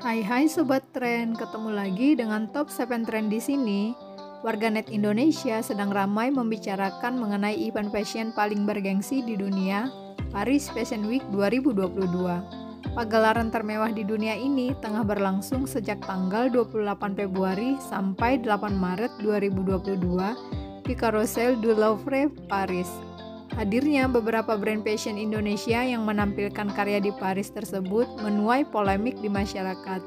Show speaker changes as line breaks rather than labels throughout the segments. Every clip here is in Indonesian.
Hai Sobat Tren, ketemu lagi dengan Top 7 Trend di sini. Warganet Indonesia sedang ramai membicarakan mengenai event fashion paling bergengsi di dunia, Paris Fashion Week 2022. Pagelaran termewah di dunia ini tengah berlangsung sejak tanggal 28 Februari sampai 8 Maret 2022 di Carousel du Louvre, Paris. Hadirnya beberapa brand fashion Indonesia yang menampilkan karya di Paris tersebut menuai polemik di masyarakat.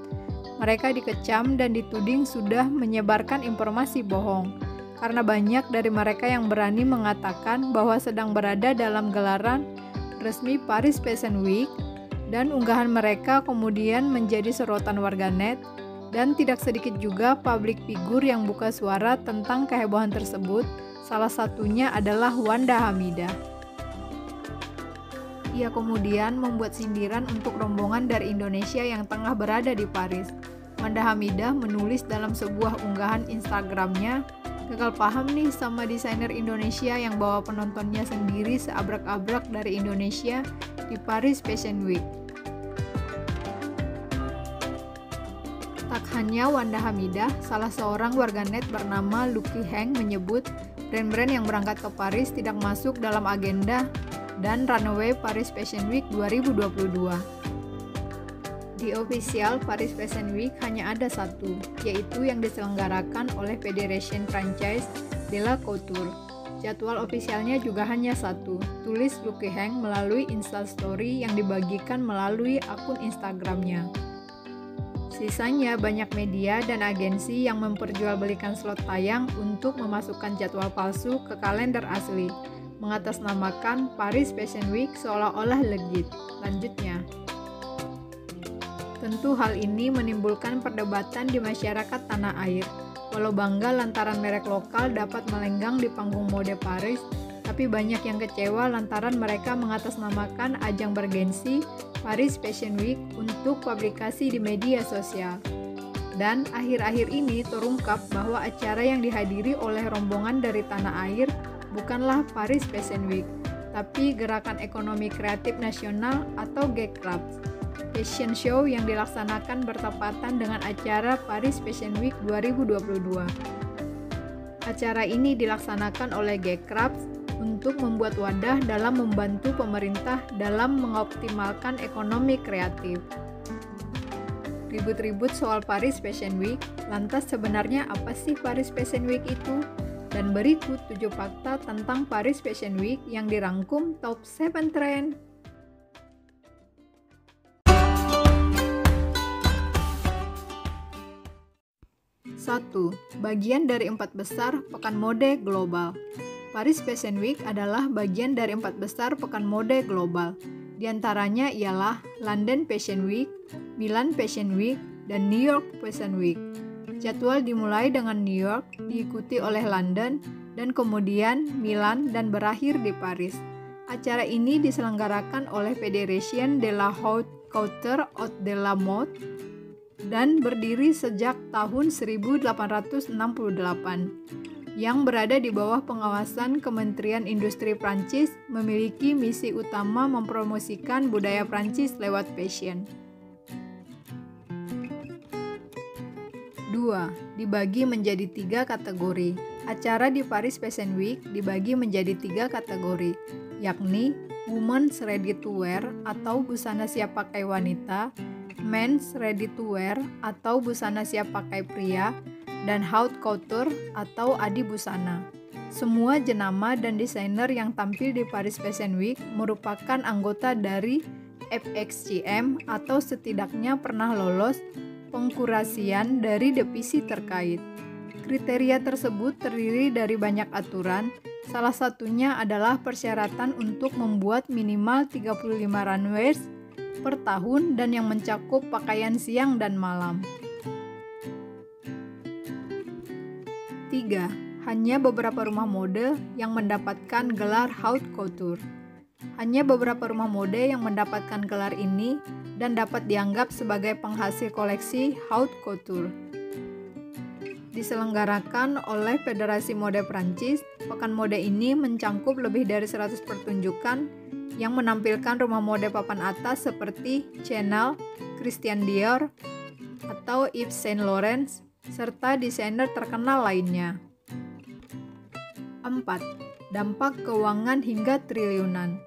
Mereka dikecam dan dituding sudah menyebarkan informasi bohong, karena banyak dari mereka yang berani mengatakan bahwa sedang berada dalam gelaran resmi Paris Fashion Week, dan unggahan mereka kemudian menjadi sorotan warganet, dan tidak sedikit juga publik figur yang buka suara tentang kehebohan tersebut. Salah satunya adalah Wanda Hamidah. Ia kemudian membuat sindiran untuk rombongan dari Indonesia yang tengah berada di Paris. Wanda Hamidah menulis dalam sebuah unggahan Instagramnya, "Gagal paham nih sama desainer Indonesia yang bawa penontonnya sendiri seabrak-abrak dari Indonesia di Paris Fashion Week." Tak hanya Wanda Hamidah, salah seorang warganet bernama Lucky Heng menyebut brand-brand yang berangkat ke Paris tidak masuk dalam agenda dan runway Paris Fashion Week 2022. Di official Paris Fashion Week hanya ada satu, yaitu yang diselenggarakan oleh Federation Franchise de la Couture. Jadwal ofisialnya juga hanya satu, tulis Lucky Heng melalui Instastory yang dibagikan melalui akun Instagramnya. Sisanya banyak media dan agensi yang memperjualbelikan slot tayang untuk memasukkan jadwal palsu ke kalender asli, mengatasnamakan Paris Fashion Week seolah-olah legit. Lanjutnya, tentu hal ini menimbulkan perdebatan di masyarakat tanah air. Walau bangga lantaran merek lokal dapat melenggang di panggung mode Paris, tapi banyak yang kecewa lantaran mereka mengatasnamakan ajang bergensi Paris Fashion Week untuk publikasi di media sosial. Dan akhir-akhir ini terungkap bahwa acara yang dihadiri oleh rombongan dari tanah air bukanlah Paris Fashion Week, tapi Gerakan Ekonomi Kreatif Nasional atau GECRAFT, fashion show yang dilaksanakan bertepatan dengan acara Paris Fashion Week 2022. Acara ini dilaksanakan oleh GECRAFT untuk membuat wadah dalam membantu pemerintah dalam mengoptimalkan ekonomi kreatif. Ribut-ribut soal Paris Fashion Week, lantas sebenarnya apa sih Paris Fashion Week itu? Dan berikut 7 fakta tentang Paris Fashion Week yang dirangkum Top 7 Trend. 1. Bagian dari 4 besar pekan mode global. Paris Fashion Week adalah bagian dari 4 besar pekan mode global. Di antaranya ialah London Fashion Week, Milan Fashion Week, dan New York Fashion Week. Jadwal dimulai dengan New York, diikuti oleh London, dan kemudian Milan dan berakhir di Paris. Acara ini diselenggarakan oleh Fédération de la Haute Couture et de la Mode dan berdiri sejak tahun 1868. Yang berada di bawah pengawasan Kementerian Industri Prancis, memiliki misi utama mempromosikan budaya Prancis lewat fashion. 2. Dibagi menjadi 3 kategori. Acara di Paris Fashion Week dibagi menjadi 3 kategori, yakni Women's Ready to Wear atau busana siap pakai wanita, Men's Ready to Wear atau busana siap pakai pria, dan Haute Couture atau adi busana. Semua jenama dan desainer yang tampil di Paris Fashion Week merupakan anggota dari FXCM atau setidaknya pernah lolos pengkurasian dari divisi terkait. Kriteria tersebut terdiri dari banyak aturan, salah satunya adalah persyaratan untuk membuat minimal 35 runways per tahun dan yang mencakup pakaian siang dan malam. 3. Hanya beberapa rumah mode yang mendapatkan gelar Haute Couture. Hanya beberapa rumah mode yang mendapatkan gelar ini dan dapat dianggap sebagai penghasil koleksi Haute Couture. Diselenggarakan oleh Federasi Mode Prancis, pekan mode ini mencangkup lebih dari 100 pertunjukan yang menampilkan rumah mode papan atas seperti Chanel, Christian Dior, atau Yves Saint Laurent, serta desainer terkenal lainnya. 4. Dampak keuangan hingga triliunan.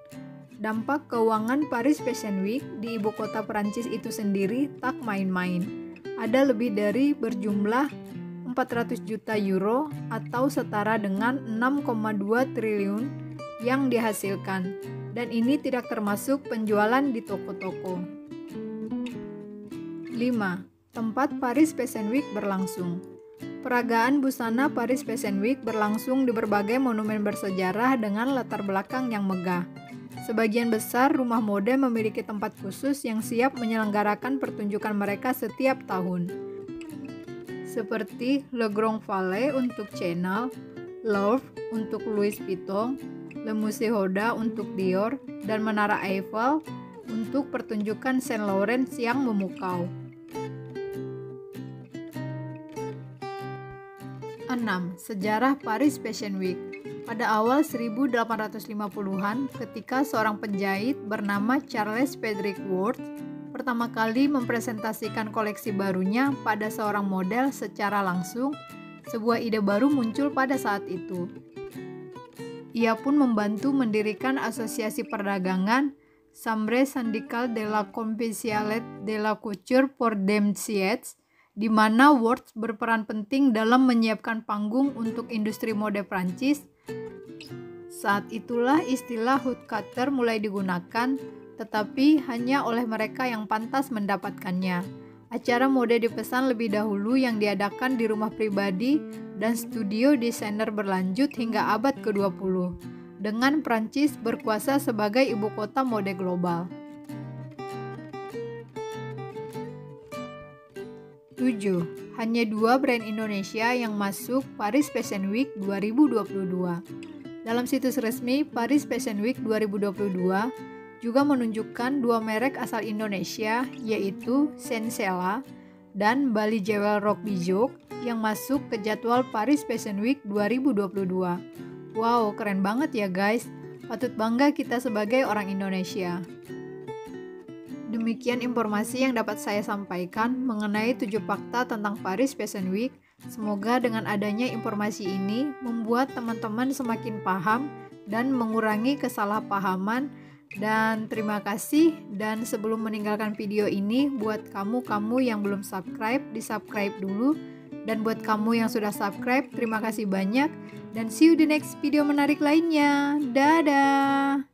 Dampak keuangan Paris Fashion Week di ibu kota Perancis itu sendiri tak main-main. Ada lebih dari berjumlah 400 juta euro atau setara dengan 6,2 triliun yang dihasilkan, dan ini tidak termasuk penjualan di toko-toko. 5. Tempat Paris Fashion Week berlangsung. Peragaan busana Paris Fashion Week berlangsung di berbagai monumen bersejarah dengan latar belakang yang megah. Sebagian besar rumah mode memiliki tempat khusus yang siap menyelenggarakan pertunjukan mereka setiap tahun, seperti Le Grand Palais untuk Chanel, Louvre untuk Louis Vuitton, Le Musée Hoda untuk Dior, dan Menara Eiffel untuk pertunjukan Saint Laurent yang memukau. 6. Sejarah Paris Fashion Week. Pada awal 1850-an, ketika seorang penjahit bernama Charles Frederick Worth pertama kali mempresentasikan koleksi barunya pada seorang model secara langsung, sebuah ide baru muncul pada saat itu. Ia pun membantu mendirikan asosiasi perdagangan Chambre syndicale de la Confidentialité de la Couture pour Demsiets, di mana Worth berperan penting dalam menyiapkan panggung untuk industri mode Prancis. Saat itulah istilah haute couture mulai digunakan, tetapi hanya oleh mereka yang pantas mendapatkannya. Acara mode dipesan lebih dahulu yang diadakan di rumah pribadi dan studio desainer berlanjut hingga abad ke-20, dengan Prancis berkuasa sebagai ibu kota mode global. 7. Hanya 2 brand Indonesia yang masuk Paris Fashion Week 2022. Dalam situs resmi Paris Fashion Week 2022 juga menunjukkan 2 merek asal Indonesia, yaitu Sensela dan Bali Jewel Rock Bijou yang masuk ke jadwal Paris Fashion Week 2022. Wow, keren banget ya guys. Patut bangga kita sebagai orang Indonesia. Demikian informasi yang dapat saya sampaikan mengenai 7 fakta tentang Paris Fashion Week. Semoga dengan adanya informasi ini membuat teman-teman semakin paham dan mengurangi kesalahpahaman. Dan terima kasih, dan sebelum meninggalkan video ini, buat kamu yang belum subscribe, di-subscribe dulu. Dan buat kamu yang sudah subscribe, terima kasih banyak. Dan see you di next video menarik lainnya. Dadah!